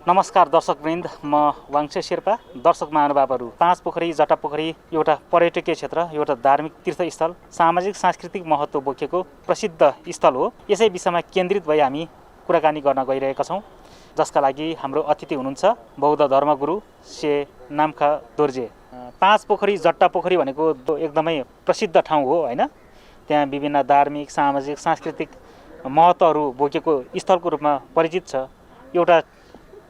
नमस्कार दर्शकवृन्द, म वाङछे शेर्पा। दर्शक महानुभावहरू, पाँच पोखरी जटापोखरी एउटा पर्यटकीय क्षेत्र, एउटा धार्मिक तीर्थस्थल, सामाजिक सांस्कृतिक महत्त्व बोकेको प्रसिद्ध स्थल हो। यसै विषयमा केन्द्रित भई हामी कुराकानी गर्न गइरहेका छौँ, जसका लागि हाम्रो अतिथि हुनुहुन्छ बौद्ध धर्मगुरु से नामखा दोर्जे। पाँच पोखरी जटापोखरी भनेको एकदमै प्रसिद्ध ठाउँ हो हैन। त्यहाँ विभिन्न धार्मिक, सामाजिक, सांस्कृतिक महत्त्वहरू बोकेको स्थलको रूपमा परिचित छ। एउटा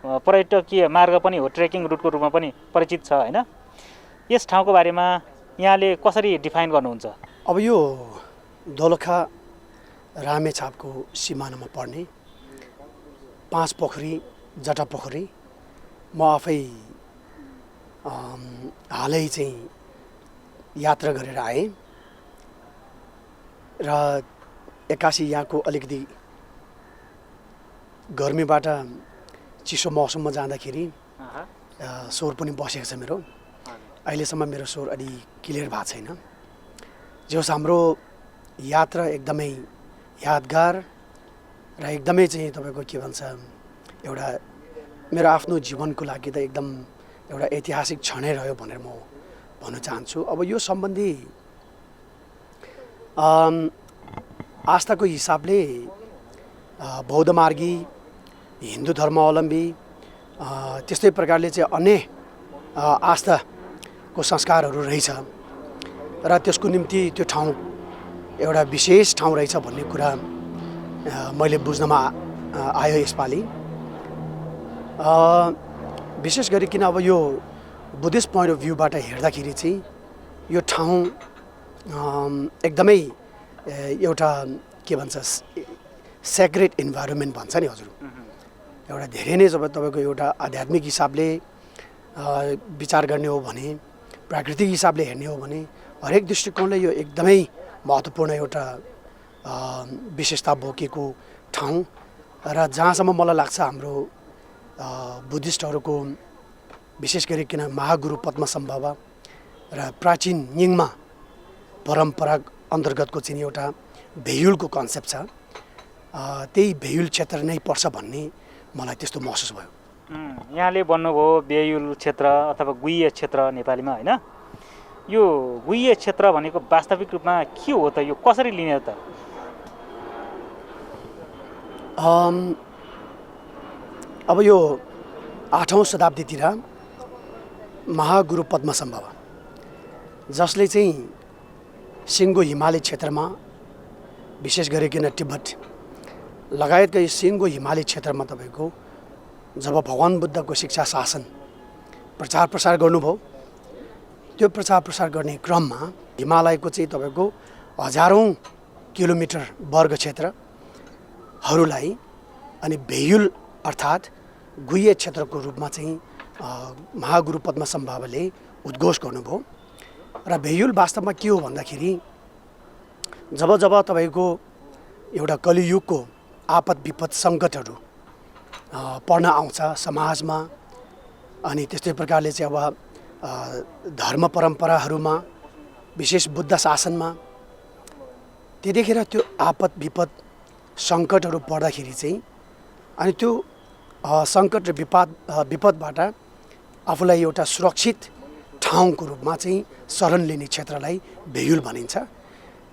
पर्यटकीय मार्ग पनि हो, ट्रेकिङ रुटको रूपमा पनि परिचित छ हैन। यस ठाउँको बारेमा यहाँले कसरी डिफाइन गर्नुहुन्छ? अब यो दोलखा रामेछापको सिमानामा पर्ने पाँच पोखरी जटापोखरी म आफै हालै चाहिँ यात्रा गरेर आएँ र एक्कासी यहाँको अलिकति गर्मीबाट चिसो मौसममा जाँदाखेरि स्वर पनि बसेको छ मेरो। अहिलेसम्म मेरो स्वर अलि क्लियर भएको छैन। जो हाम्रो यात्रा एकदमै यादगार र एकदमै चाहिँ तपाईँको के भन्छ एउटा मेरो आफ्नो जीवनको लागि त एकदम एउटा ऐतिहासिक क्षणै रह्यो भनेर म भन्न चाहन्छु। अब यो सम्बन्धी आस्थाको हिसाबले बौद्ध मार्गी, हिन्दू धर्मावलम्बी, त्यस्तै प्रकारले चाहिँ अन्य आस्थाको संस्कारहरू रहेछ र त्यसको निम्ति त्यो ठाउँ एउटा विशेष ठाउँ रहेछ भन्ने कुरा मैले बुझ्नमा आयो यसपालि। विशेष गरिकन अब यो बुद्धिस्ट पोइन्ट अफ भ्यूबाट हेर्दाखेरि चाहिँ यो ठाउँ एकदमै एउटा के भन्छ सेक्रेट इन्भाइरोमेन्ट भन्छ नि हजुर। एउटा धेरै नै जब तपाईँको एउटा आध्यात्मिक हिसाबले विचार गर्ने हो भने, प्राकृतिक हिसाबले हेर्ने हो भने हरेक दृष्टिकोणले यो एकदमै महत्त्वपूर्ण एउटा विशेषता बोकेको ठाउँ र जहाँसम्म मलाई लाग्छ हाम्रो बुद्धिस्टहरूको विशेष गरिकन महागुरु पद्मसम्भवा र प्राचीन निङमा परम्परा अन्तर्गतको चाहिँ एउटा भेयुलको कन्सेप्ट छ। त्यही भेयुल क्षेत्र नै पर्छ भन्ने मलाई त्यस्तो महसुस भयो। यहाँले भन्नुभयो बेयुल क्षेत्र अथवा गुह्य क्षेत्र नेपालीमा हैन। यो गुह्य क्षेत्र भनेको वास्तविक रूपमा के हो त? यो कसरी लिने त? अब यो 8औं शताब्दीतिर महागुरु पद्मसम्भवा जसले चाहिँ सिङ्गो हिमाली क्षेत्रमा विशेष गरिकन तिब्बत लगायतका यो सिङ्गो हिमाली क्षेत्रमा तपाईँको जब भगवान बुद्धको शिक्षा शासन प्रचार प्रसार गर्नुभयो, त्यो प्रचार प्रसार गर्ने क्रममा हिमालयको चाहिँ तपाईँको हजारौँ किलोमिटर वर्ग क्षेत्रहरूलाई अनि भेयुल अर्थात् गुह्य क्षेत्रको रूपमा चाहिँ महागुरु पद्मसम्भवाले उद्घोष गर्नुभयो। र भेयुल वास्तवमा के हो भन्दाखेरि जब जब तपाईँको एउटा कलियुगको आपद विपद सङ्कटहरू पर्न आउँछ समाजमा अनि त्यस्तै प्रकारले चाहिँ अब धर्म परम्पराहरूमा विशेष बुद्ध शासनमा त्यतिखेर त्यो आपद विपद सङ्कटहरू पर्दाखेरि चाहिँ अनि त्यो सङ्कट र विपदबाट आफूलाई एउटा सुरक्षित ठाउँको रूपमा चाहिँ शरण लिने क्षेत्रलाई भेयुल भनिन्छ।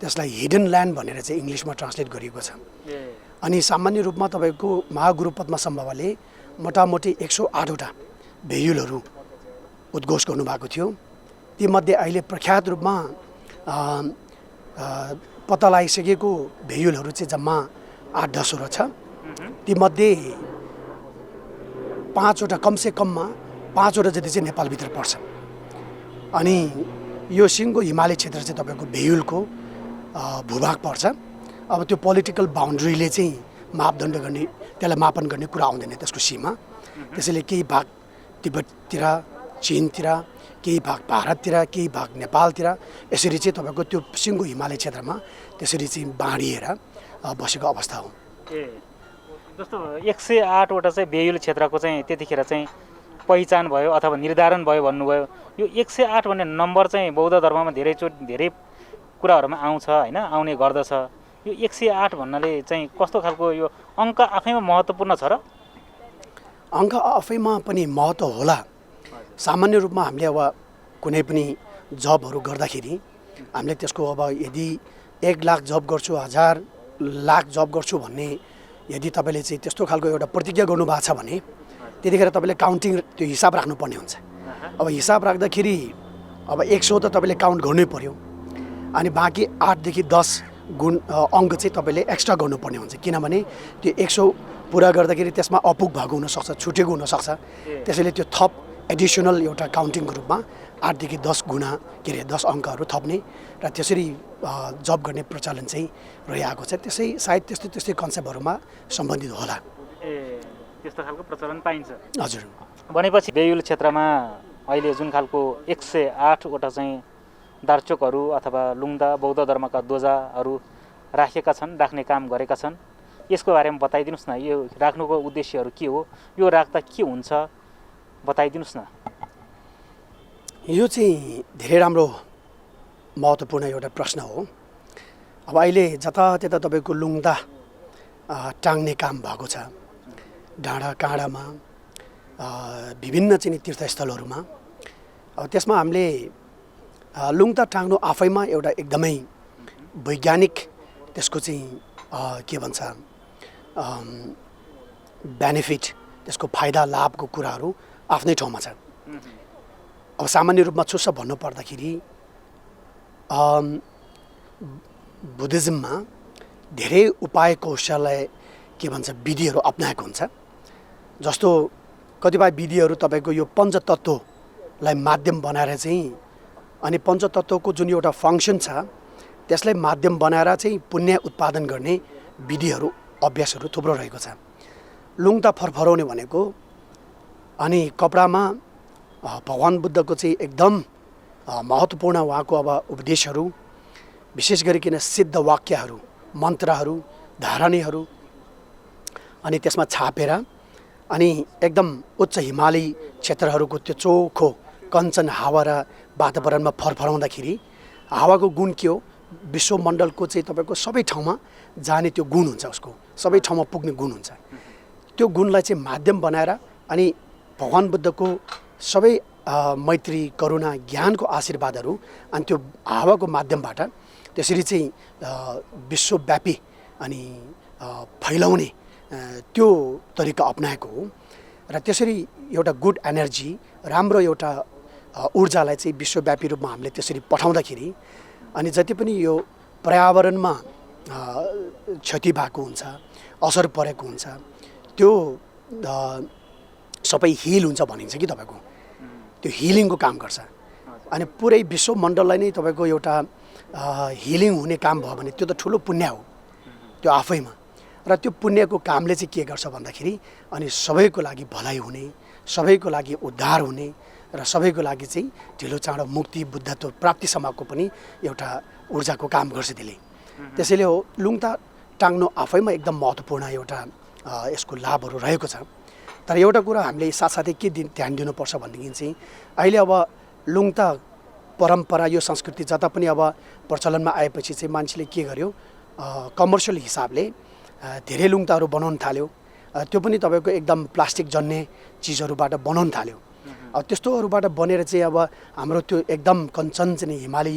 त्यसलाई हिडन ल्यान्ड भनेर चाहिँ इङ्ग्लिसमा ट्रान्सलेट गरिएको छ। अनि सामान्य रूपमा तपाईँको महागुरु पद्मसम्भवाले मोटामोटी 108वटा भेयुलहरू उद्घोष गर्नुभएको थियो। तीमध्ये अहिले प्रख्यात रूपमा पत्ता लगाइसकेको भेयुलहरू चाहिँ जम्मा 8-10वटा छ। तीमध्ये 5वटा कमसे कममा 5वटा जति चाहिँ नेपालभित्र पर्छ। अनि यो सिङ्गो हिमाली क्षेत्र चाहिँ तपाईँको भेयुलको भूभाग पर्छ। अब त्यो पोलिटिकल बााउन्ड्रीले चाहिँ मापदण्ड गर्ने, त्यसलाई मापन गर्ने कुरा आउँदैन त्यसको सीमा। त्यसैले केही भाग तिब्बततिर, चीनतिर, केही भाग भारततिर, केही भाग नेपालतिर यसरी चाहिँ तपाईँको त्यो सिङ्गो हिमाली क्षेत्रमा त्यसरी चाहिँ बाँडिएर बसेको अवस्था हो। जस्तो 108वटा चाहिँ भेयुल क्षेत्रको चाहिँ त्यतिखेर चाहिँ पहिचान भयो अथवा निर्धारण भयो भन्नुभयो। यो 108 भन्ने नम्बर चाहिँ बौद्ध धर्ममा धेरै कुराहरूमा आउँछ हैन, आउने गर्दछ। यो 108 भन्नाले चाहिँ कस्तो खालको यो अङ्क आफैमा महत्त्वपूर्ण छ र? अङ्क आफैमा पनि महत्त्व होला। सामान्य रूपमा हामीले अब कुनै पनि जबहरू गर्दाखेरि हामीले त्यसको अब यदि 1 लाख जब गर्छु 1000 लाख जब गर्छु भन्ने यदि तपाईँले चाहिँ त्यस्तो खालको एउटा प्रतिज्ञा गर्नुभएको छ भने त्यतिखेर तपाईँले काउन्टिङ त्यो हिसाब राख्नुपर्ने हुन्छ। अब हिसाब राख्दाखेरि अब 100 त तपाईँले काउन्ट गर्नै पर्यो अनि बाँकी 8 देखि 10 गुण अङ्क चाहिँ तपाईँले एक्स्ट्रा गर्नुपर्ने हुन्छ। किनभने त्यो 100 पुरा गर्दाखेरि त्यसमा अपुग भएको हुनसक्छ, छुटेको हुनसक्छ। त्यसैले त्यो थप एडिसनल एउटा काउन्टिङको रूपमा 8 देखि 10 गुणा के अरे 10 अङ्कहरू थप्ने र त्यसरी जब गर्ने प्रचलन चाहिँ रहिआएको छ। त्यसै सायद त्यस्तै कन्सेप्टहरूमा सम्बन्धित होला। त्यस्तो खालको प्रचलन पाइन्छ। हजुर। भनेपछि बेयुल क्षेत्रमा अहिले जुन खालको 108वटा चाहिँ दार्चोकहरू अथवा लुङदा बौद्ध धर्मका ध्वजाहरू राख्ने काम गरेका छन्। यसको बारेमा बताइदिनुहोस् न। यो राख्नुको उद्देश्यहरू के हो, यो राख्दा के हुन्छ बताइदिनुहोस् न। यो चाहिँ धेरै राम्रो महत्त्वपूर्ण एउटा प्रश्न हो। अब अहिले जतातता तपाईँको लुङदा टाङ्ने काम भएको छ, डाँडा काँडामा विभिन्न चाहिँ तीर्थस्थलहरूमा। अब त्यसमा हामीले लुङदा टाङ्नु आफैमा एउटा एकदमै वैज्ञानिक त्यसको चाहिँ के भन्छ बेनिफिट, त्यसको फाइदा लाभको कुराहरू आफ्नै ठाउँमा छ। अब सामान्य रूपमा चुस्स भन्नुपर्दाखेरि बुद्धिज्ममा धेरै उपाय कौशलय के भन्छ विधिहरू अप्नाएको हुन्छ। जस्तो कतिपय विधिहरू तपाईँको यो पञ्चतत्त्वलाई माध्यम बनाएर चाहिँ अनि पञ्चतत्त्वको जुन एउटा फङ्सन छ त्यसलाई माध्यम बनाएर चाहिँ पुण्य उत्पादन गर्ने विधिहरू अभ्यासहरू थुप्रो रहेको छ। लुङदा फरफराउने भनेको अनि कपडामा भगवान् बुद्धको चाहिँ एकदम महत्त्वपूर्ण उहाँको अब उपदेशहरू, विशेष गरिकन सिद्ध वाक्यहरू, मन्त्रहरू, धारणीहरू अनि त्यसमा छापेर अनि एकदम उच्च हिमाली क्षेत्रहरूको त्यो चोखो कञ्चन हावा र वातावरणमा फरफराउँदाखेरि हावाको गुण के हो, विश्वमण्डलको चाहिँ तपाईँको सबै ठाउँमा जाने त्यो गुण हुन्छ, उसको सबै ठाउँमा पुग्ने गुण हुन्छ। त्यो गुणलाई चाहिँ माध्यम बनाएर अनि भगवान् बुद्धको सबै मैत्री करुणा ज्ञानको आशीर्वादहरू अनि त्यो हावाको माध्यमबाट त्यसरी चाहिँ विश्वव्यापी अनि फैलाउने त्यो तरिका अप्नाएको हो। र त्यसरी एउटा गुड एनर्जी, राम्रो एउटा ऊर्जालाई चाहिँ विश्वव्यापी रूपमा हामीले त्यसरी पठाउँदाखेरि अनि जति पनि यो पर्यावरणमा क्षति भएको हुन्छ, असर परेको हुन्छ, त्यो सबै हिल हुन्छ भनिन्छ कि तपाईँको, त्यो हिलिङको काम गर्छ। अनि पुरै विश्वमण्डललाई नै तपाईँको एउटा हिलिङ हुने काम भयो भने त्यो त ठुलो पुण्य हो त्यो आफैमा। र त्यो पुण्यको कामले चाहिँ के गर्छ भन्दाखेरि अनि सबैको लागि भलाइ हुने, सबैको लागि उद्धार हुने र सबैको लागि चाहिँ ढिलो चाँडो मुक्ति बुद्धत्व प्राप्तिसम्मको पनि एउटा ऊर्जाको काम गर्छ त्यसले। त्यसैले हो लुङदा टाङ्नु आफैमा एकदम महत्त्वपूर्ण एउटा यसको लाभहरू रहेको छ। तर एउटा कुरा हामीले साथसाथै के ध्यान दिनुपर्छ भनेदेखि चाहिँ अहिले अब लुङदा परम्परा यो संस्कृति जता पनि अब प्रचलनमा आएपछि चाहिँ मान्छेले के गर्यो, कमर्सियल हिसाबले धेरै लुङदाहरू बनाउन थाल्यो। त्यो पनि तपाईँको एकदम प्लास्टिक जन्ने चिजहरूबाट बनाउन थाल्यो। त्यस्तोहरूबाट बनेर चाहिँ अब हाम्रो त्यो एकदम कञ्चन चाहिँ हिमाली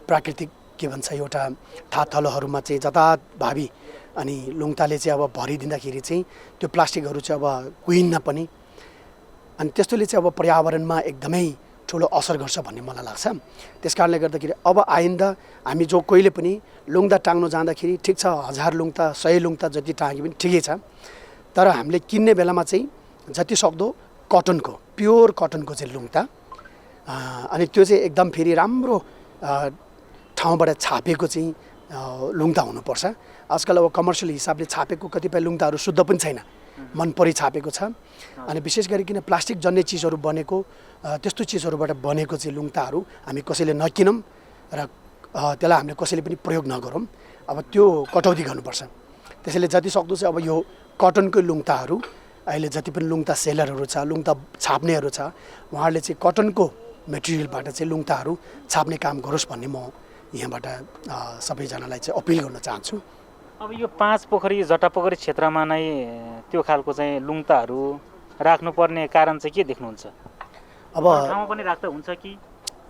प्राकृतिक के भन्छ एउटा थाथलोहरूमा चाहिँ जताभावी अनि लुङदाले चाहिँ अब भरिदिँदाखेरि चाहिँ त्यो प्लास्टिकहरू चाहिँ अब कुहिन्न पनि अनि त्यस्तोले चाहिँ अब पर्यावरणमा एकदमै ठुलो असर गर्छ भन्ने मलाई लाग्छ। त्यस कारणले गर्दाखेरि अब आइन्दा हामी जो कोहीले पनि लुङदा टाङ्नु जाँदाखेरि ठिक छ 1000 लुङदा 100 लुङदा जति टाँगे पनि ठिकै छ, तर हामीले किन्ने बेलामा चाहिँ जति सक्दो कटनको, प्योर कटनको चाहिँ लुङदा अनि त्यो चाहिँ एकदम फेरि राम्रो ठाउँबाट छापेको चाहिँ लुङदा हुनुपर्छ। आजकल अब कमर्सियल हिसाबले छापेको कतिपय लुङदाहरू शुद्ध पनि छैन, मन परी छापेको छ। अनि विशेष गरिकन प्लास्टिक जन्ने चिजहरू बनेको त्यस्तो चिजहरूबाट बनेको चाहिँ लुङदाहरू हामी कसैले नकिनौँ र त्यसलाई हामीले कसैले पनि प्रयोग नगरौँ। अब त्यो कटौती गर्नुपर्छ। त्यसैले जति सक्दो चाहिँ अब यो कटनको लुङदाहरू अहिले जति पनि लुङदा सेलरहरू छ, लुङदा छाप्नेहरू छ, उहाँहरूले चाहिँ कटनको मेटेरियलबाट चाहिँ लुङदाहरू छाप्ने काम गरोस् भन्ने म यहाँबाट सबैजनालाई चाहिँ अपिल गर्न चाहन्छु। अब यो 5 पोखरी जटापोखरी क्षेत्रमा नै त्यो खालको चाहिँ लुङदाहरू राख्नुपर्ने कारण चाहिँ के देख्नुहुन्छ? अब ठाउँमा पनि राख्दा हुन्छ कि?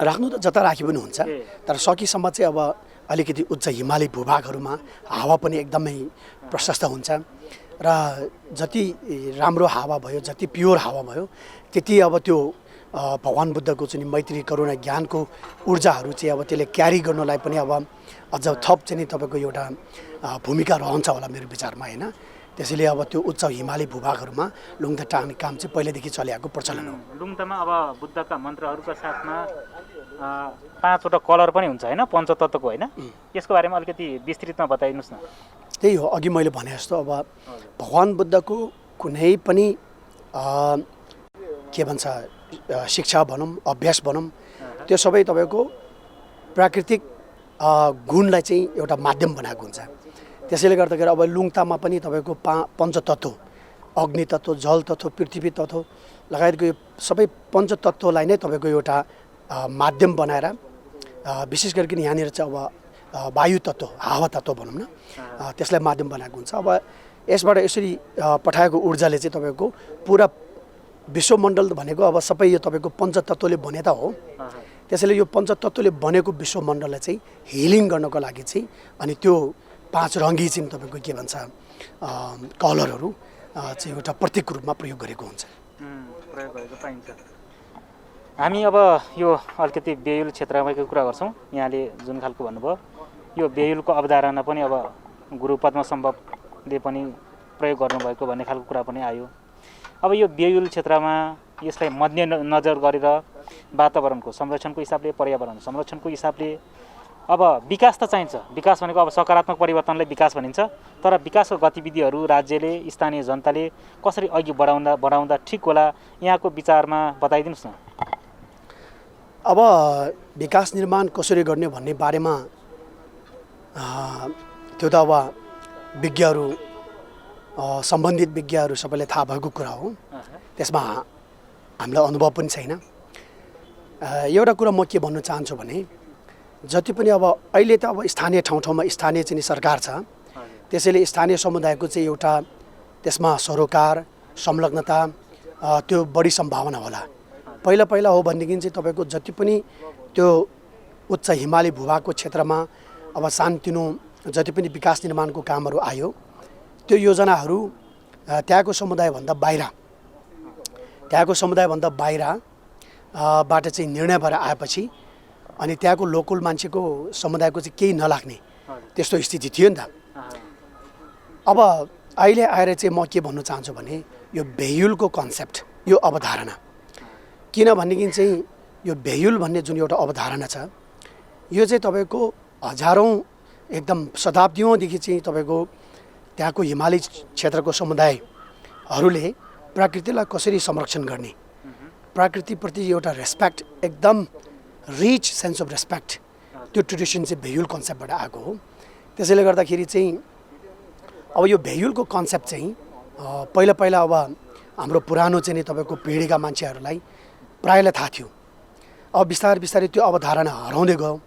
राख्नु त जता राखे पनि हुन्छ, तर सकेसम्म चाहिँ अब अलिकति उच्च हिमाली भूभागहरूमा हावा पनि एकदमै प्रशस्त हुन्छ र जति राम्रो हावा भयो, जति प्योर हावा भयो, त्यति अब त्यो भगवान बुद्धको चाहिँ मैत्री करुणा ज्ञानको ऊर्जाहरू चाहिँ अब त्यसले क्यारी गर्नलाई पनि अब अझ थप चाहिँ तपाईँको एउटा भूमिका रहन्छ होला मेरो विचारमा, होइन? त्यसैले अब त्यो उच्च हिमाली भूभागहरूमा लुङता टाँग्ने काम चाहिँ पहिलेदेखि चलिआएको प्रचलन हो। लुङतामा अब बुद्धका मन्त्रहरूका साथमा 5वटा कलर पनि हुन्छ, होइन? पञ्चतत्त्वको, होइन? यसको बारेमा अलिकति विस्तृतमा बताइदिनुहोस् न। त्यही हो, अघि मैले भने जस्तो अब भगवान बुद्धको कुनै पनि के भन्छ शिक्षा भनौँ, अभ्यास भनौँ, त्यो सबै तपाईँको प्राकृतिक गुणलाई चाहिँ एउटा माध्यम बनाएको हुन्छ। त्यसैले गर्दाखेरि अब लुङतामा पनि तपाईँको पञ्चतत्त्व, अग्नि तत्त्व, जल तत्त्व, पृथ्वी तत्त्व लगायतको यो सबै पञ्चतत्त्वलाई नै तपाईँको एउटा माध्यम बनाएर विशेष गरिकन यहाँनिर चाहिँ अब वायु तत्त्व, हावा तत्त्व भनौँ न, त्यसलाई माध्यम बनाएको हुन्छ। अब यसबाट यसरी पठाएको ऊर्जाले चाहिँ तपाईँको पुरा विश्वमण्डल भनेको अब सबै यो तपाईँको पञ्चतत्त्वले बने त हो। त्यसैले यो पञ्चतत्त्वले बनेको विश्वमण्डललाई चाहिँ हिलिङ गर्नको लागि चाहिँ अनि त्यो 5 रङ्गी चाहिँ तपाईँको के भन्छ कलरहरू चाहिँ एउटा प्रतीक रूपमा प्रयोग गरेको हुन्छ। प्रयोग गरेको पाइन्छ। हामी अब यो अलिकति बेयुल क्षेत्रमाको कुरा गर्छौँ। यहाँले जुन खालको भन्नुभयो, यो बेयुलको अवधारणा पनि अब गुरु पद्मसम्भवले पनि प्रयोग गर्नुभएको भन्ने खालको कुरा पनि आयो। अब यो बेयुल क्षेत्रमा यसलाई मध्यनजर गरेर वातावरणको संरक्षणको हिसाबले, पर्यावरण संरक्षणको हिसाबले अब विकास त चाहिन्छ। विकास भनेको अब सकारात्मक परिवर्तनलाई विकास भनिन्छ, तर विकासको गतिविधिहरू राज्यले, स्थानीय जनताले कसरी अघि बढाउँदा ठिक होला, यहाँको विचारमा बताइदिनुहोस् न। अब विकास निर्माण कसरी गर्ने भन्ने बारेमा त्यो त अब विज्ञहरू, सम्बन्धित विज्ञहरू सबैलाई थाहा भएको कुरा हो। त्यसमा हामीलाई अनुभव पनि छैन। एउटा कुरा म के भन्न चाहन्छु भने जति पनि अब अहिले त अब स्थानीय ठाउँमा स्थानीय चाहिँ सरकार छ, त्यसैले स्थानीय समुदायको चाहिँ एउटा त्यसमा सरोकार, संलग्नता त्यो बढी सम्भावना होला। पहिला हो भनेदेखि चाहिँ तपाईँको जति पनि त्यो उच्च हिमाली भूभागको क्षेत्रमा अब सानतिनो जति पनि विकास निर्माणको कामहरू आयो, त्यो योजनाहरू त्यहाँको समुदायभन्दा बाहिरबाट चाहिँ निर्णय भएर आएपछि अनि त्यहाँको लोकल मान्छेको समुदायको चाहिँ केही नलाग्ने त्यस्तो स्थिति थियो नि त। अब अहिले आएर चाहिँ म के भन्न चाहन्छु भने यो बेयुलको कन्सेप्ट, यो अवधारणा, किनभनेदेखि चाहिँ यो बेयुल भन्ने जुन एउटा अवधारणा छ, यो चाहिँ तपाईँको हजारौँ एकदम शताब्दीौँदेखि चाहिँ तपाईँको त्यहाँको हिमाली क्षेत्रको समुदायहरूले प्रकृतिलाई कसरी संरक्षण गर्ने, प्रकृतिप्रति एउटा रेस्पेक्ट, एकदम रिच सेन्स अफ रेस्पेक्ट, त्यो ट्रेडिसन चाहिँ बेयुल कन्सेप्टबाट आएको हो। त्यसैले गर्दाखेरि चाहिँ अब यो बेयुलको कन्सेप्ट चाहिँ पहिला अब हाम्रो पुरानो चाहिँ नि तपाईँको पिँढीका मान्छेहरूलाई प्रायःलाई थाहा थियो। अब बिस्तारै त्यो अवधारणा हराउँदै गयो।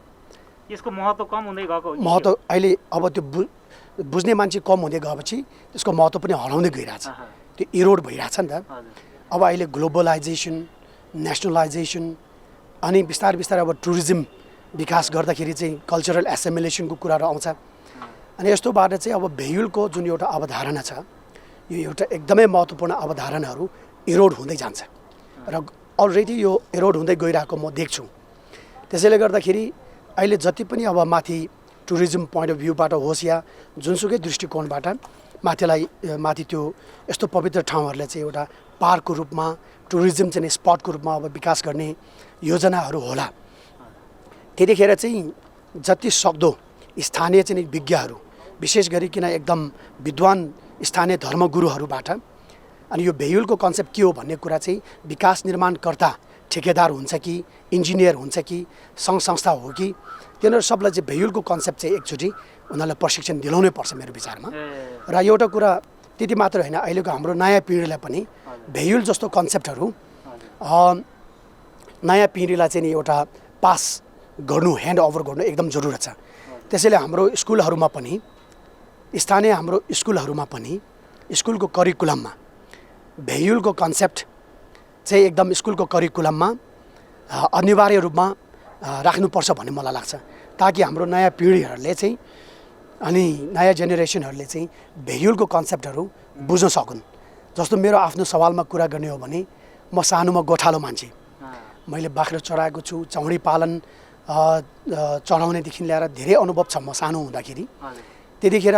यसको महत्त्व कम हुँदै गएको हो। महत्त्व अहिले अब त्यो बुझ्ने मान्छे कम हुँदै गएपछि त्यसको महत्त्व पनि हराउँदै गइरहेछ, त्यो इरोड भइरहेछ नि त। अब अहिले ग्लोबलाइजेसन, नेसनलाइजेसन अनि बिस्तारै अब टुरिज्म विकास गर्दाखेरि चाहिँ कल्चरल एसिमिलेसनको कुराहरू आउँछ। अनि यस्तोबाट चाहिँ अब बेयुलको जुन एउटा अवधारणा छ, यो एउटा एकदमै महत्त्वपूर्ण अवधारणाहरू इरोड हुँदै जान्छ र अलरेडी यो इरोड हुँदै गइरहेको म देख्छु। त्यसैले गर्दाखेरि अहिले जति पनि अब माथि टुरिज्म पोइन्ट अफ भ्यूबाट होस् या जुनसुकै दृष्टिकोणबाट माथि त्यो यस्तो पवित्र ठाउँहरूलाई चाहिँ एउटा पार्कको रूपमा, टुरिज्म चाहिँ स्पटको रूपमा अब विकास गर्ने योजनाहरू होला। त्यतिखेर चाहिँ जति सक्दो स्थानीय चाहिँ विज्ञहरू, विशेष गरिकन एकदम विद्वान स्थानीय धर्मगुरुहरूबाट अनि यो बेयुलको कन्सेप्ट के हो भन्ने कुरा चाहिँ विकास निर्माणकर्ता ठेकेदार हुन्छ कि इन्जिनियर हुन्छ कि सङ्घ संस्था हो कि तिनीहरू सबलाई चाहिँ बेयुलको कन्सेप्ट चाहिँ एकचोटि उनीहरूलाई प्रशिक्षण दिलाउनै पर्छ मेरो विचारमा। र एउटा कुरा त्यति मात्र होइन, अहिलेको हाम्रो नयाँ पिँढीलाई पनि बेयुल जस्तो कन्सेप्टहरू नयाँ पिँढीलाई चाहिँ एउटा पास गर्नु, ह्यान्ड ओभर गर्नु एकदम जरुरत छ। त्यसैले हाम्रो स्कुलहरूमा पनि, स्थानीय हाम्रो स्कुलहरूमा पनि, स्कुलको करिकुलममा भेयुलको कन्सेप्ट चाहिँ एकदम स्कुलको करिकुलममा अनिवार्य रूपमा राख्नुपर्छ भन्ने मलाई लाग्छ, ताकि हाम्रो नयाँ पिँढीहरूले चाहिँ अनि नयाँ जेनेरेसनहरूले चाहिँ भेयुलको कन्सेप्टहरू बुझ्न सकुन्। जस्तो मेरो आफ्नो सवालमा कुरा गर्ने हो भने म सानोमा गोठालो मान्छे, मैले बाख्रा चराएको छु, चौडी पालन चढाउनेदेखि ल्याएर धेरै अनुभव छ म सानो हुँदाखेरि। त्यतिखेर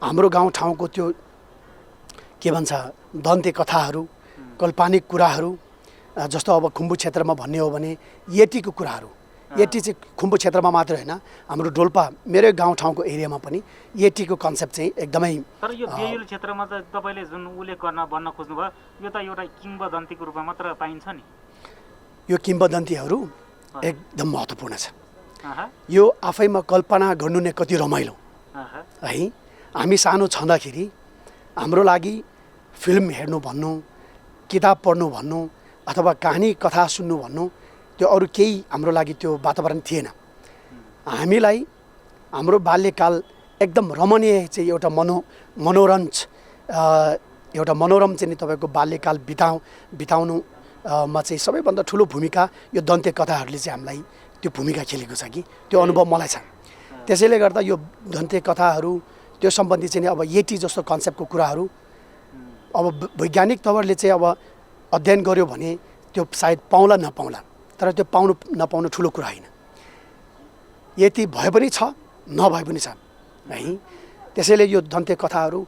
हाम्रो गाउँठाउँको त्यो के भन्छ दन्ते कथाहरू, काल्पनिक कुराहरू, जस्तो अब खुम्बु क्षेत्रमा भन्ने हो भने येटीको कुराहरू, येटी चाहिँ खुम्बु क्षेत्रमा मात्र होइन, हाम्रो डोल्पा मेरै गाउँठाउँको एरियामा पनि येटीको कन्सेप्ट चाहिँ एकदमै। तर यो बेयुल क्षेत्रमा त तपाईँले जुन उल्लेख भन्न खोज्नुभयो यो त एउटा किम्वदन्तीको रूपमा मात्र पाइन्छ नि। यो किम्वदन्तीहरू एकदम महत्त्वपूर्ण छ। यो आफैमा कल्पना गर्नु नै कति रमाइलो है। हामी सानो छँदाखेरि हाम्रो लागि फिल्म हेर्नु भन्नु, किताब पढ्नु भन्नु अथवा कहानी कथा सुन्नु भन्नु त्यो अरू केही हाम्रो लागि त्यो वातावरण थिएन। हामीलाई हाम्रो बाल्यकाल एकदम रमणीय चाहिँ एउटा मनोरम चाहिँ नि तपाईँको बाल्यकाल बिताउनुमा चाहिँ सबैभन्दा ठुलो भूमिका यो दन्ते कथाहरूले चाहिँ हामीलाई त्यो भूमिका खेलेको छ कि त्यो अनुभव मलाई छ। त्यसैले गर्दा यो दन्ते कथाहरू त्यो सम्बन्धी चाहिँ अब येटी जस्तो कन्सेप्टको कुराहरू अब वैज्ञानिक तवरले चाहिँ अब अध्ययन गर्यो भने त्यो सायद पाउला नपाउला, तर त्यो पाउनु नपाउनु ठुलो कुरा होइन। यति भए पनि छ, नभए पनि छ है। त्यसैले यो दन्ते कथाहरू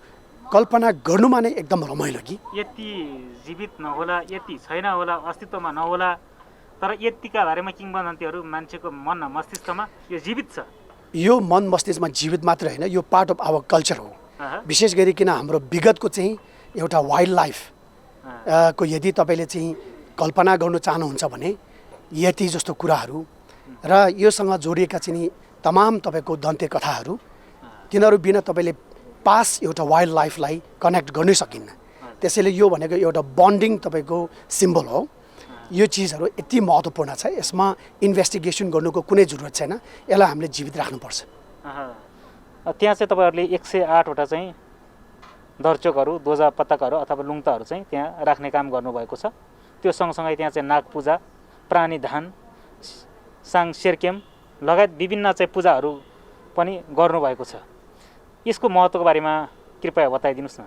कल्पना गर्नुमा नै एकदम रमाइलो कि यति जीवित नहोला, यति छैन होला, अस्तित्वमा नहोला, तर यतिका बारेमा किंवदन्तीहरू मान्छेको मन मस्तिष्कमा यो जीवित छ। यो मन मस्तिष्कमा जीवित मात्र होइन, यो पार्ट अफ आवर कल्चर हो। विशेष गरिकन हाम्रो विगतको चाहिँ एउटा वाइल्ड लाइफ को यदि तपाईँले चाहिँ कल्पना गर्नु चाहनुहुन्छ भने यति जस्तो कुराहरू र योसँग जोडिएका चाहिँ तमाम तपाईँको दन्ते कथाहरू, तिनीहरू बिना तपाईँले पास एउटा वाइल्ड लाइफलाई कनेक्ट गर्नै सकिन्न। त्यसैले यो भनेको एउटा बन्डिङ तपाईँको सिम्बल हो। यो चिजहरू यति महत्त्वपूर्ण छ, यसमा इन्भेस्टिगेसन गर्नुको कुनै जरुरत छैन, यसलाई हामीले जीवित राख्नुपर्छ। त्यहाँ चाहिँ तपाईँहरूले 108वटा चाहिँ दर्चकहरू, दोजा पत्तकहरू अथवा लुङ्ताहरू चाहिँ त्यहाँ राख्ने काम गर्नुभएको छ। त्यो सँगसँगै त्यहाँ चाहिँ नाग पूजा, प्राणी धान, साङ सेर्केम लगायत विभिन्न चाहिँ पूजाहरू पनि गर्नुभएको छ। यसको महत्त्वको बारेमा कृपया बताइदिनुहोस् न।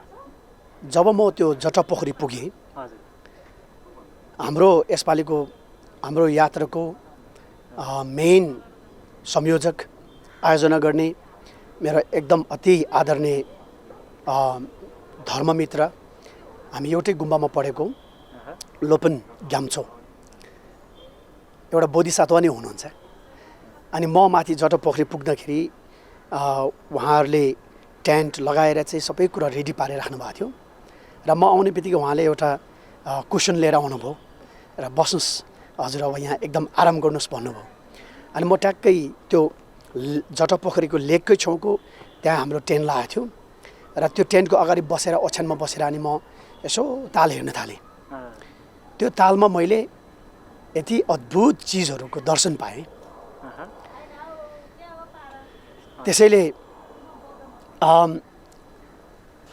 जब म त्यो जटापोखरी पुगेँ, हाम्रो यसपालिको हाम्रो यात्राको मेन संयोजक, आयोजना गर्ने मेरो एकदम अति आदरणीय धर्ममित्र, हामी एउटै गुम्बामा पढेको लोपन ग्याम्छो एउटा बोधिसत्व नै हुनुहुन्छ। अनि म माथि जटापोखरी पुग्दाखेरि उहाँहरूले टेन्ट लगाएर चाहिँ सबै कुरा रेडी पारेर राख्नुभएको थियो र म आउने बित्तिकै उहाँले एउटा कुसन लिएर आउनुभयो र बस्नुहोस् हजुर, अब यहाँ एकदम आराम गर्नुहोस् भन्नुभयो। अनि म ट्याक्कै त्यो जटापोखरीको लेककै छेउको त्यहाँ हाम्रो टेन्ट लगाएको थियो र त्यो टेन्टको अगाडि बसेर ओछ्यानमा बसेर अनि म यसो ताल हेर्न थालेँ। त्यो तालमा मैले यति अद्भुत चिजहरूको दर्शन पाएँ।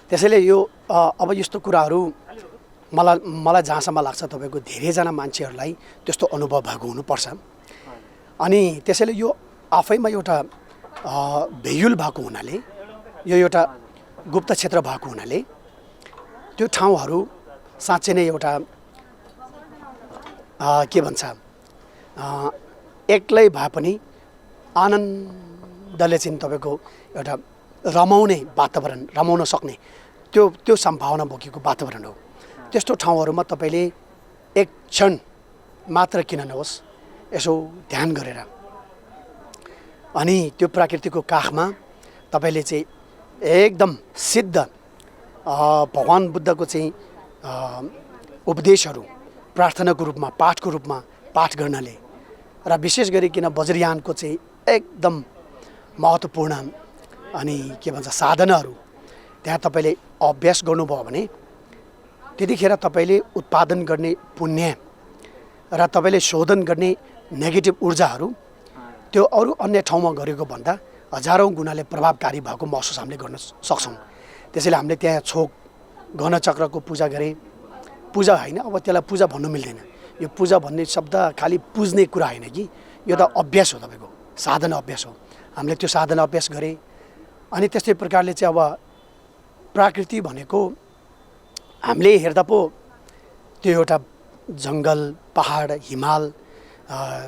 त्यसैले यो अब यस्तो कुराहरू मलाई जहाँसम्म लाग्छ तपाईँको धेरैजना मान्छेहरूलाई त्यस्तो अनुभव भएको हुनुपर्छ। अनि त्यसैले यो आफैमा एउटा भेयुल भएको हुनाले, यो एउटा गुप्त क्षेत्र भएको हुनाले त्यो ठाउँहरू साँच्चै नै एउटा के भन्छ एक्लै भए पनि आनन्दले चाहिँ तपाईँको एउटा रमाउने वातावरण, रमाउन सक्ने त्यो सम्भावना बोकेको वातावरण हो। त्यस्तो ठाउँहरूमा तपाईँले एक क्षण मात्र किन नहोस् यसो ध्यान गरेर अनि त्यो प्रकृतिको काखमा तपाईँले चाहिँ एकदम सिद्ध भगवान बुद्धको चाहिँ उपदेशहरू प्रार्थनाको रूपमा, पाठको रूपमा पाठ गर्नाले र विशेष गरिकन वज्रयानको चाहिँ एकदम महत्त्वपूर्ण अनि के भन्छ साधनाहरू त्यहाँ तपाईँले अभ्यास गर्नुभयो भने त्यतिखेर तपाईँले उत्पादन गर्ने पुण्य र तपाईँले शोधन गर्ने नेगेटिभ ऊर्जाहरू त्यो अरू अन्य ठाउँमा गरेको भन्दा हजारौँ गुणाले प्रभावकारी भएको महसुस हामीले गर्न सक्छौँ। त्यसैले हामीले त्यहाँ छोक घनचक्रको पूजा गरेँ, पूजा होइन, अब त्यसलाई पूजा भन्नु मिल्दैन। यो पूजा भन्ने शब्द खालि पुज्ने कुरा होइन कि, यो त अभ्यास हो, तपाईँको साधना अभ्यास हो। हामीले त्यो साधना अभ्यास गरे। अनि त्यस्तै प्रकारले चाहिँ अब प्रकृति भनेको हामीले हेर्दा पो त्यो एउटा जङ्गल, पहाड, हिमाल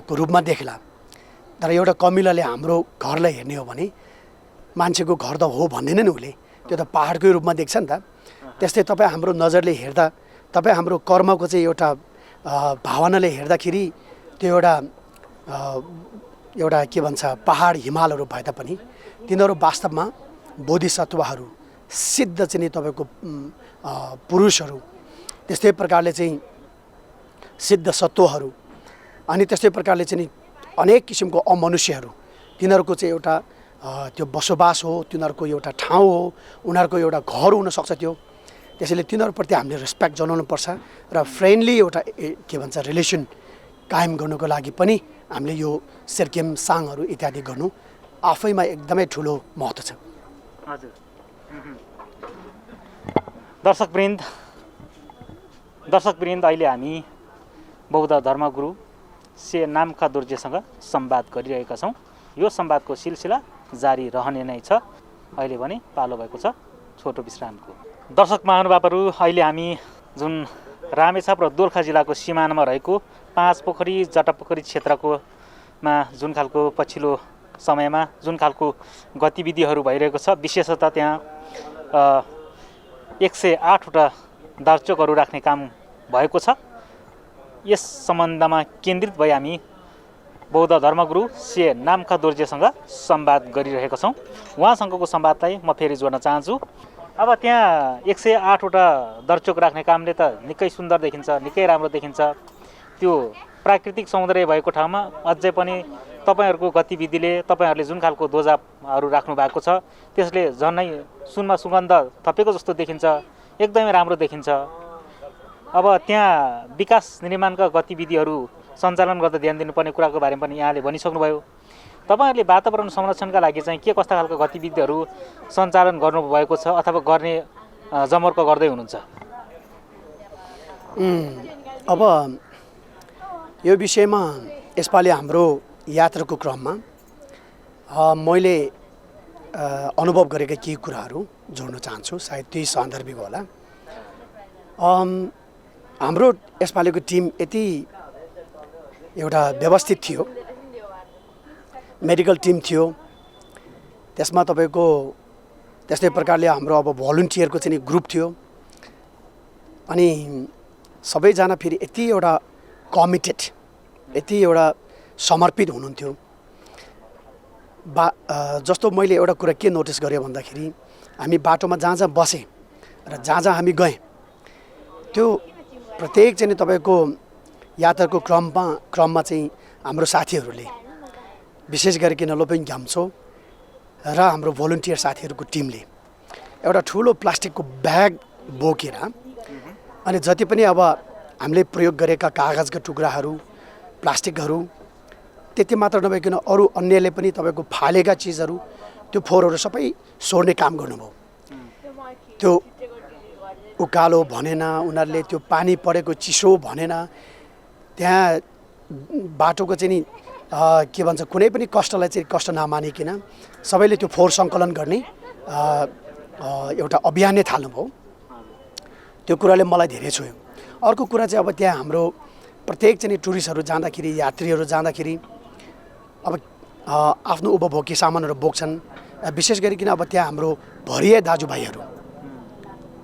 को रूपमा देख्ला। तर एउटा कमिलाले हाम्रो घरलाई हेर्ने हो भने मान्छेको घर त हो भन्दैन नि उसले, त्यो त पहाडकै रूपमा देख्छ नि त। त्यस्तै तपाईँ हाम्रो नजरले हेर्दा, तपाईँ हाम्रो कर्मको चाहिँ एउटा भावनाले हेर्दाखेरि त्यो एउटा के भन्छ पहाड हिमालहरू भए तापनि तिनीहरू वास्तवमा बोधिसत्वहरू, सिद्ध चाहिँ नि तपाईँको पुरुषहरू, त्यस्तै प्रकारले चाहिँ सिद्ध सत्वहरू, अनि त्यस्तै प्रकारले चाहिँ नि अनेक किसिमको अमनुष्यहरू, तिनीहरूको चाहिँ एउटा त्यो बसोबास हो, तिनीहरूको एउटा ठाउँ हो, उनीहरूको एउटा घर हुनसक्छ त्यो। त्यसैले तिनीहरूप्रति हामीले रेस्पेक्ट जनाउनुपर्छ र फ्रेन्डली एउटा के भन्छ रिलेसन कायम गर्नुको लागि पनि हामीले यो सेर्केम साङहरू इत्यादि गर्नु आफैमा एकदमै ठुलो महत्त्व छ। हजुर। दर्शकवृन्द, अहिले हामी बौद्ध धर्मगुरु से नामखा दोर्जेसँग संवाद गरिरहेका छौँ। यो संवादको सिलसिला जारी रहने नै छ। अहिले भने पालो भएको छ छोटो विश्रामको। दर्शक महानुभावहरू, अहिले हामी जुन रामेछाप र दोलखा जिल्लाको सिमानामा रहेको 5 पोखरी जटापोखरी क्षेत्रकोमा जुन खालको पछिल्लो समयमा जुन खालको गतिविधिहरू भइरहेको छ, विशेषतः त्यहाँ 108वटा दार्चोकहरू राख्ने काम भएको छ। यस सम्बन्धमा केन्द्रित भई हामी बौद्ध धर्मगुरु से नामखा दोर्जेसँग संवाद गरिरहेका छौँ। उहाँसँगको संवादलाई म फेरि जोड्न चाहन्छु। अब त्यहाँ 108वटा दर्चोक राख्ने कामले त निकै सुन्दर देखिन्छ, निकै राम्रो देखिन्छ। त्यो प्राकृतिक सौन्दर्य भएको ठाउँमा अझै पनि तपाईँहरूको गतिविधिले, तपाईँहरूले जुन खालको ध्वजाहरू राख्नु भएको छ त्यसले झन्नै सुनमा सुगन्ध थपेको जस्तो देखिन्छ, एकदमै राम्रो देखिन्छ। अब त्यहाँ विकास निर्माणका गतिविधिहरू सञ्चालन गर्दा ध्यान दिनुपर्ने कुराको बारेमा पनि यहाँले भनिसक्नुभयो। तपाईँहरूले वातावरण संरक्षणका लागि चाहिँ के कस्ता खालको गतिविधिहरू सञ्चालन गर्नुभएको छ अथवा गर्ने जमर्को गर्दै हुनुहुन्छ? अब यो विषयमा यसपालि हाम्रो यात्राको क्रममा मैले अनुभव गरेका केही कुराहरू जोड्न चाहन्छु, सायद त्यही सान्दर्भिक होला। हाम्रो यसपालिको टिम यति एउटा व्यवस्थित थियो, मेडिकल टिम थियो, त्यसमा तपाईँको त्यस्तै प्रकारले हाम्रो अब भलुन्टियरको चाहिँ ग्रुप थियो, अनि सबैजना फेरि यति एउटा कमिटेड, यति एउटा समर्पित हुनुहुन्थ्यो। जस्तो मैले एउटा कुरा के नोटिस गरेँ भन्दाखेरि हामी बाटोमा जहाँ जहाँ बसेँ र जहाँ जहाँ हामी गएँ त्यो प्रत्येक चाहिँ तपाईँको यात्राको क्रममा चाहिँ हाम्रो साथीहरूले विशेष गरिकन लोपेङ घ्याम्सो र हाम्रो भोलिन्टियर साथीहरूको टिमले एउटा ठुलो प्लास्टिकको ब्याग बोकेर अनि जति पनि अब हामीले प्रयोग गरेका कागजका टुक्राहरू, प्लास्टिकहरू त्यति मात्र नभइकन अरू अन्यले पनि तपाईँको फालेका चिजहरू, त्यो फोहोरहरू सबै सोर्ने काम गर्नुभयो। त्यो उकालो भनेन, उनीहरूले त्यो पानी परेको चिसो भनेन, त्यहाँ बाटोको चाहिँ नि के भन्छ कुनै पनि कष्टलाई चाहिँ कष्ट नमानिकन सबैले त्यो फोहोर सङ्कलन गर्ने एउटा अभियानै थाल्नुभयो। त्यो कुराले मलाई धेरै छोयो। अर्को कुरा चाहिँ अब त्यहाँ हाम्रो प्रत्येक चाहिँ टुरिस्टहरू जाँदाखेरि, यात्रीहरू जाँदाखेरि अब आफ्नो उपभोग्य सामानहरू बोक्छन्। विशेष गरिकन अब त्यहाँ हाम्रो भरिया दाजुभाइहरू,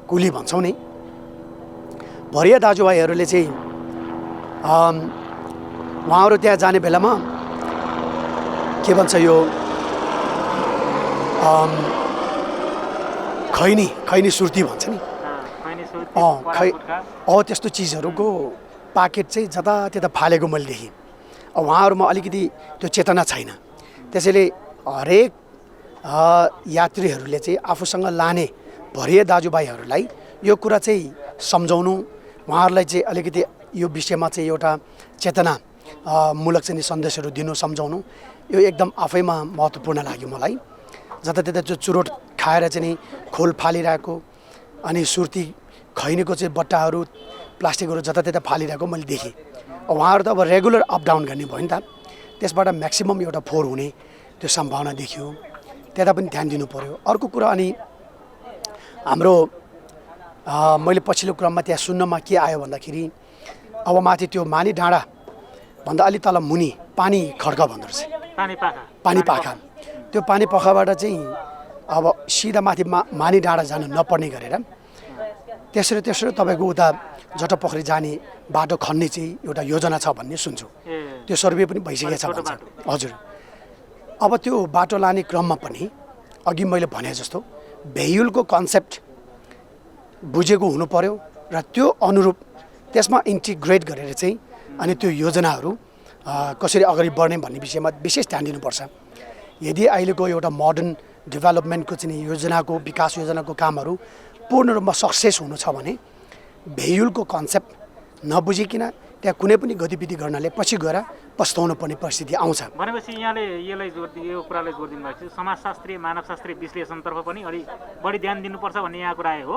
कुली भन्छौँ नि, भरिया दाजुभाइहरूले चाहिँ उहाँहरू त्यहाँ जाने बेलामा के भन्छ यो खैनी सुर्ती भन्छ नि, त्यस्तो चिजहरूको पाकेट चाहिँ जतात्यता फालेको मैले देखेँ। अब उहाँहरूमा अलिकति त्यो चेतना छैन। त्यसैले हरेक यात्रीहरूले चाहिँ आफूसँग लाने भरिया दाजुभाइहरूलाई यो कुरा चाहिँ सम्झाउनु, उहाँहरूलाई चाहिँ अलिकति यो विषयमा चाहिँ एउटा चेतना मूलक चाहिँ सन्देशहरू दिनु, सम्झाउनु, यो एकदम आफैमा महत्त्वपूर्ण लाग्यो मलाई। जतात्यता जो चुरोट खाएर चाहिँ खोल फालिरहेको अनि सुर्ती खैनीको चाहिँ बट्टाहरू प्लास्टिकहरू जताततै फालिरहेको मैले देखेँ। उहाँहरू त अब रेगुलर अप डाउन गर्ने भयो नि त, त्यसबाट म्याक्सिमम एउटा फोहोर हुने त्यो सम्भावना देखियो, त्यता पनि ध्यान दिनु पर्यो। अर्को कुरा अनि हाम्रो मैले पछिल्लो क्रममा त्यहाँ सुन्नमा के आयो भन्दाखेरि अब माथि त्यो मानी डाँडा भन्दा अलि तल मुनि पानी खड्का भन्दो रहेछ, पानी पाखा। त्यो पानी पाखाबाट चाहिँ अब सिधा माथि मानी डाँडा जानु नपर्ने गरेर तेस्रो तपाईँको उता जटापोखरी जाने बाटो खन्ने चाहिँ एउटा योजना छ भन्ने सुन्छु। त्यो सर्वे पनि भइसकेको छ भन्छ। हजुर, अब त्यो बाटो लाने क्रममा पनि अघि मैले भने जस्तो भेहिकलको कन्सेप्ट बुझेको हुनु पर्यो र त्यो अनुरूप त्यसमा इन्टिग्रेट गरेर चाहिँ अनि त्यो योजनाहरू कसरी अगाडि बढ्ने भन्ने विषयमा विशेष ध्यान दिनुपर्छ। यदि अहिलेको एउटा मोडर्न डेभलपमेन्टको चाहिँ योजनाको विकास योजनाको कामहरू पूर्ण रूपमा सक्सेस हुनु छ भने भेहिकलको कन्सेप्ट नबुझिकन त्यहाँ कुनै पनि गतिविधि गर्नाले पछि गएर पस्ताउनु पर्ने परिस्थिति आउँछ। भनेपछि यहाँले यो कुरालाई जोड दिनुभएको छ समाजशास्त्रीय मानवशास्त्रीय विश्लेषणतर्फ पनि अलि बढी ध्यान दिनुपर्छ भन्ने यहाँ कुरा आयो हो।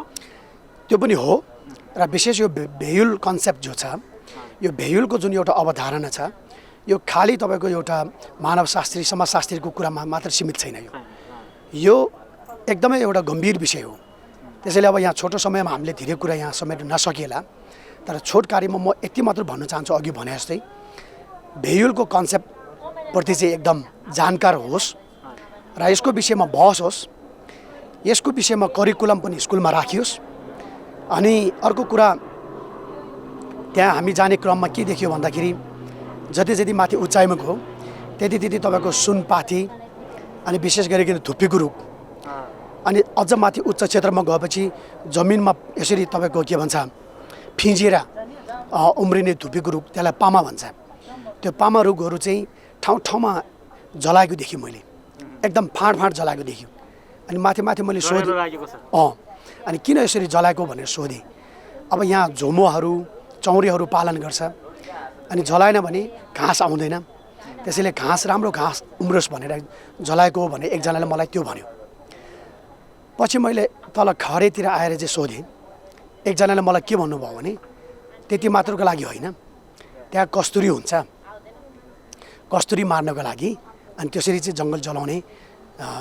त्यो पनि हो र विशेष यो भेहिकल कन्सेप्ट जो छ, यो भेहिकलको जुन एउटा अवधारणा छ यो खालि तपाईँको एउटा मानवशास्त्री समाजशास्त्रीको कुरामा मात्र सीमित छैन। यो एकदमै एउटा गम्भीर विषय हो। त्यसैले अब यहाँ छोटो समयमा हामीले धेरै कुरा यहाँ समेट्न नसकेला, तर छोट कार्यमा म यति मात्र भन्न चाहन्छु अघि भने जस्तै भेहिकलको कन्सेप्टप्रति चाहिँ एकदम जानकार होस् र यसको विषयमा बहस होस्, यसको विषयमा करिकुलम पनि स्कुलमा राखियोस्। अनि अर्को कुरा त्यहाँ हामी जाने क्रममा के देखियो भन्दाखेरि जति जति माथि उचाइमा गयो त्यति त्यति तपाईँको सुनपाथी अनि विशेष गरिकन धुप्पीको रुख अनि अझ माथि उच्च क्षेत्रमा गएपछि जमिनमा यसरी तपाईँको के भन्छ फिँजिएर उम्रिने धुप्पीको रुख, त्यसलाई पामा भन्छ। त्यो पामा रुखहरू चाहिँ ठाउँ ठाउँमा जलाएको देखेँ मैले, एकदम फाँड जलाएको देख्यो। अनि माथि मैले सोधेँ अनि किन यसरी जलाएको भनेर सोधेँ। अब यहाँ झोमोहरू चौरीहरू पालन गर्छ अनि जलाएन भने घाँस आउँदैन, त्यसैले राम्रो घाँस उम्रोस् भनेर जलाएको हो भने एकजनाले मलाई त्यो भन्यो। पछि मैले तल खरेतिर आएर चाहिँ सोधेँ, एकजनाले मलाई के भन्नुभयो भने त्यति मात्रको लागि होइन, त्यहाँ कस्तुरी हुन्छ, कस्तुरी मार्नको लागि अनि त्यसरी चाहिँ जङ्गल जलाउने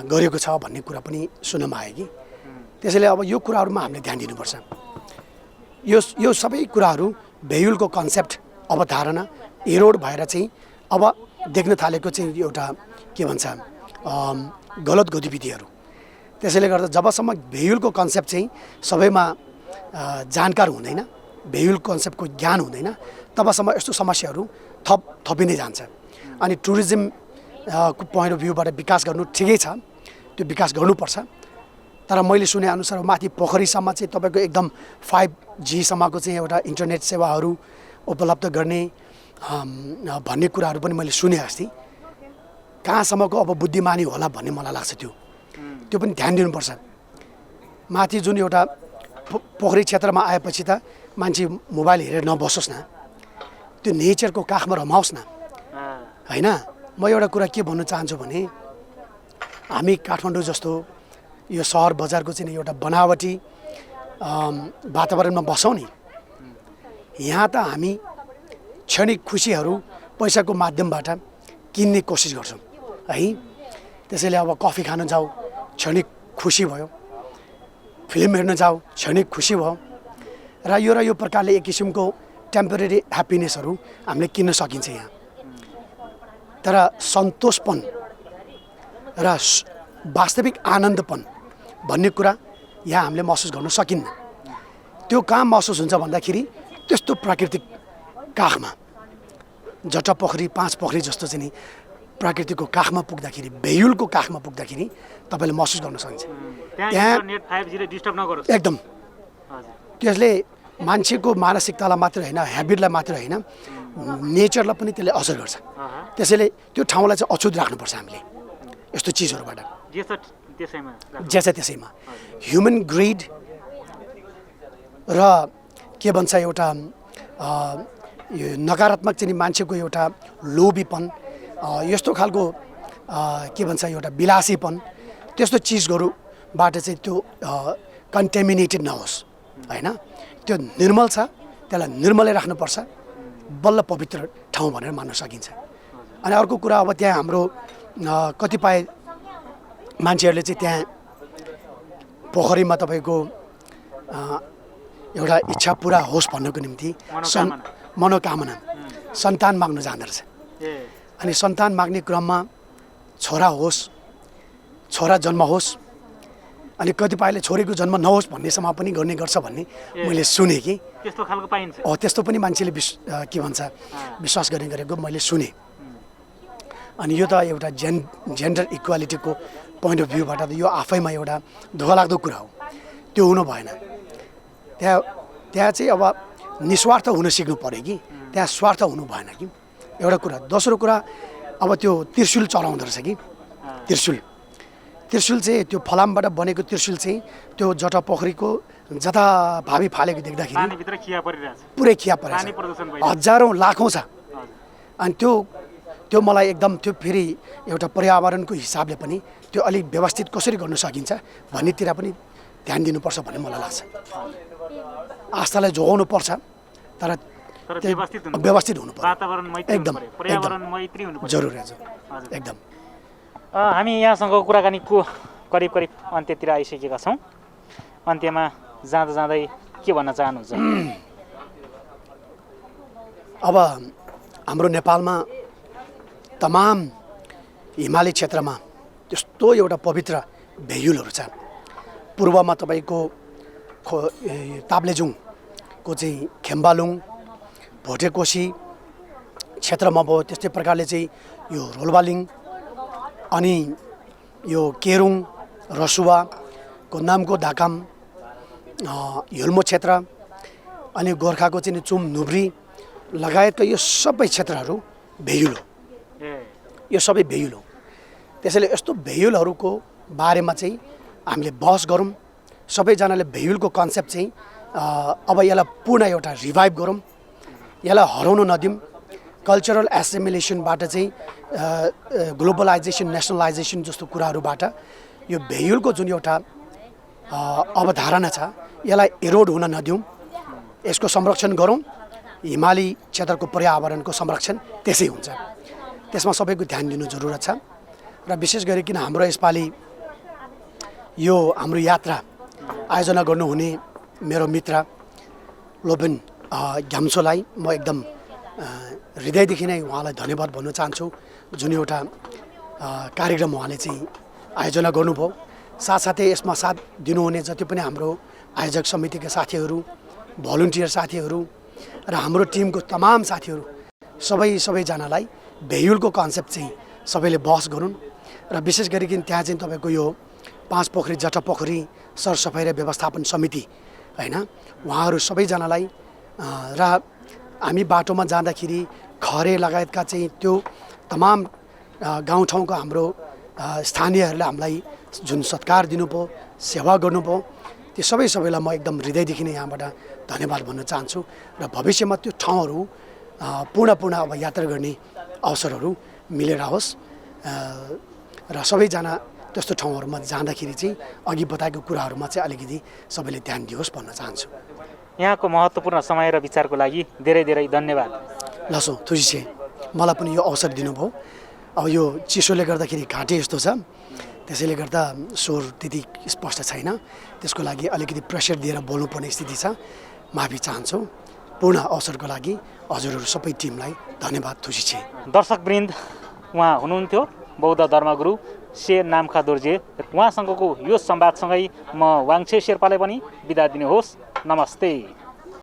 गरेको छ भन्ने कुरा पनि सुन्नमा आयो कि। त्यसैले अब यो कुराहरूमा हामीले ध्यान दिनुपर्छ। यो सबै कुराहरू भेहिकलको कन्सेप्ट अवधारणा एरोड भएर चाहिँ अब देख्न थालेको चाहिँ एउटा के भन्छ गलत गतिविधिहरू। त्यसैले गर्दा जबसम्म भेहिकलको कन्सेप्ट चाहिँ सबैमा जानकार हुँदैन, भेहिकल कन्सेप्टको ज्ञान हुँदैन, तबसम्म यस्तो समस्याहरू थपिँदै जान्छ। अनि टुरिज्मको पोइन्ट अफ भ्यूबाट विकास गर्नु ठिकै छ, त्यो विकास गर्नुपर्छ। तर मैले सुनेअनुसार माथि पोखरीसम्म चाहिँ तपाईँको एकदम 5Gसम्मको चाहिँ एउटा इन्टरनेट सेवाहरू उपलब्ध गर्ने भन्ने कुराहरू पनि मैले सुने अस्ति। कहाँसम्मको अब बुद्धिमानी होला भन्ने मलाई लाग्छ। त्यो पनि ध्यान दिनुपर्छ। माथि जुन एउटा पोखरी क्षेत्रमा आएपछि त मान्छे मोबाइल हेरेर नबसोस् न, त्यो नेचरको काखमा रमाओस् न, होइन। म एउटा कुरा के भन्न चाहन्छु भने हामी काठमाडौँ जस्तो यो सहर बजारको चाहिँ एउटा बनावटी वातावरणमा बसौँ नि, यहाँ त हामी क्षणिक खुसीहरू पैसाको माध्यमबाट किन्ने कोसिस गर्छौँ है। त्यसैले अब कफी खान जाऊ क्षणिक खुसी भयो, फिल्म हेर्न जाऊ क्षणिक खुसी भयो र यो प्रकारले एक किसिमको टेम्परेरी ह्याप्पिनेसहरू हामीले किन्न सकिन्छ यहाँ। तर सन्तोषपन र वास्तविक आनन्दपन भन्ने कुरा यहाँ हामीले महसुस गर्न सकिन्न। त्यो कहाँ महसुस हुन्छ भन्दाखेरि त्यस्तो प्राकृतिक काखमा जटापोखरी 5 पोखरी जस्तो चाहिँ नि प्रकृतिको काखमा पुग्दाखेरि, भेहिकलको काखमा पुग्दाखेरि तपाईँले महसुस गर्न सकिन्छ। त्यहाँ एकदम त्यसले मान्छेको मानसिकतालाई मात्र होइन, ह्याबिटलाई मात्र होइन, नेचरलाई पनि त्यसले असर गर्छ। त्यसैले त्यो ठाउँलाई चाहिँ अछुत राख्नुपर्छ हामीले यस्तो चिजहरूबाट। त्यसैमा ह्युमन ग्रिड र के भन्छ एउटा यो नकारात्मक चाहिँ मान्छेको एउटा लोभीपन, यस्तो खालको के भन्छ एउटा विलासीपन, त्यस्तो चिजहरूबाट चाहिँ त्यो कन्टेमिनेटेड नहोस् होइन त्यो निर्मल छ त्यसलाई निर्मलै राख्नुपर्छ बल्ल पवित्र ठाउँ भनेर मान्न सकिन्छ अनि अर्को कुरा अब त्यहाँ हाम्रो कतिपय मान्छेहरूले चाहिँ त्यहाँ पोखरीमा तपाईँको एउटा इच्छा पुरा होस् भन्नको निम्ति मनोकामना सन्तान माग्न जाँदो रहेछ अनि सन्तान माग्ने क्रममा छोरा होस् छोरा जन्म होस् अनि कतिपयले छोरीको जन्म नहोस् भन्नेसम्म पनि गर्ने गर्छ भन्ने मैले सुने कि त्यस्तो खालको पाइन्छ त्यस्तो पनि मान्छेले के भन्छ विश्वास गर्ने गरेको मैले सुने अनि यो त एउटा जेन्डर इक्वालिटीको पोइन्ट अफ भ्यूबाट त यो आफैमा एउटा दुःखलाग्दो कुरा हो त्यो हुनु भएन त्यहाँ चाहिँ अब निस्वार्थ हुन सिक्नु पर्यो कि त्यहाँ स्वार्थ हुनु भएन कि एउटा कुरा दोस्रो कुरा अब त्यो त्रिशूल चलाउँदो रहेछ कि त्रिशूल चाहिँ त्यो फलामबाट बनेको त्रिशूल चाहिँ त्यो जटा पोखरीको जताभावी फालेको देख्दाखेरि पुरै खिया परेको हजारौँ लाखौँ छ अनि त्यो मलाई एकदम त्यो फेरि एउटा पर्यावरणको हिसाबले पनि त्यो अलिक व्यवस्थित कसरी गर्न सकिन्छ भन्नेतिर पनि ध्यान दिनुपर्छ भन्ने मलाई लाग्छ आस्थालाई जोगाउनु पर्छ तर व्यवस्थित हुनु पर्छ एकदम जरुरी एकदम हामी यहाँसँग कुराकानीको करिब अन्त्यतिर आइसकेका छौँ अन्त्यमा जाँदै के भन्न चाहनुहुन्छ अब हाम्रो नेपालमा तमाम हिमाली क्षेत्रमा त्यस्तो एउटा पवित्र भेयुलहरू छ पूर्वमा तपाईँको ताप्लेजुङको चाहिँ खेम्बालुङ भोटेकोसी क्षेत्रमा भयो त्यस्तै प्रकारले चाहिँ यो रोल्बालिङ अनि यो केरुङ रसुवाको नामको धाकाम हिल्मो क्षेत्र अनि गोर्खाको चाहिँ चुम नुब्री लगायतका यो सबै क्षेत्रहरू भेयुल हो यो सबै भेयुल हो त्यसैले यस्तो भेयुलहरूको बारेमा चाहिँ हामीले बहस गरौँ सबैजनाले भेयुलको कन्सेप्ट चाहिँ अब यसलाई पूर्ण एउटा रिभाइभ गरौँ यसलाई हराउन नदिउँ कल्चरल एसिमिलेसनबाट चाहिँ ग्लोबलाइजेसन नेसनलाइजेसन जस्तो कुराहरूबाट यो भेयुलको जुन एउटा अवधारणा छ यसलाई एरोड हुन नदिउँ यसको संरक्षण गरौँ हिमाली क्षेत्रको पर्यावरणको संरक्षण त्यसै हुन्छ त्यसमा सबैको ध्यान दिनु जरुरत छ र विशेष गरिकन हाम्रो यसपालि यो हाम्रो यात्रा आयोजना गर्नुहुने मेरो मित्र लोबेन घ्याम्सोलाई म एकदम हृदयदेखि नै उहाँलाई धन्यवाद भन्न चाहन्छु जुन एउटा कार्यक्रम उहाँले चाहिँ आयोजना गर्नुभयो साथसाथै यसमा साथ दिनुहुने जति पनि हाम्रो आयोजक समितिका साथीहरू भलुन्टियर साथीहरू र हाम्रो टिमको तमाम साथीहरू सबैजनालाई भेयुलको कन्सेप्ट चाहिँ सबैले बहस गरून् र विशेष गरिकन त्यहाँ चाहिँ तपाईँको यो 5 पोखरी जटा पोखरी सरसफाइ र व्यवस्थापन समिति हैन उहाँहरू सबैजनालाई र हामी बाटोमा जाँदाखेरि खरे लगायतका चाहिँ त्यो तमाम गाउँठाउँको हाम्रो स्थानीयहरूले हामीलाई जुन सत्कार दिनुभयो सेवा गर्नुभयो त्यो सबैलाई म एकदम हृदयदेखि नै यहाँबाट धन्यवाद भन्न चाहन्छु र भविष्यमा त्यो ठाउँहरू पूर्ण अब यात्रा गर्ने अवसरहरू मिलेर आओस् र सबैजना त्यस्तो ठाउँहरूमा जाँदाखेरि चाहिँ अघि बताएको कुराहरूमा चाहिँ अलिकति सबैले ध्यान दियोस् भन्न चाहन्छु यहाँको महत्त्वपूर्ण समय र विचारको लागि धेरै धन्यवाद लसो थुजिसे मलाई पनि यो अवसर दिनुभयो अब यो चिसोले गर्दाखेरि घाँटी यस्तो छ त्यसैले गर्दा स्वर त्यति स्पष्ट छैन त्यसको लागि अलिकति प्रेसर दिएर बोल्नुपर्ने स्थिति छ माफी चाहन्छु पूर्ण अवसरको लागि हजुरहरू सबै टिमलाई धन्यवाद थुजिसे दर्शकवृन्द उहाँ हुनुहुन्थ्यो बौद्ध धर्मगुरु से नामखा दोर्जे उहाँसँगको यो संवादसँगै म वाङछे शेर्पालाई पनि बिदा दिनुहोस् नमस्ते।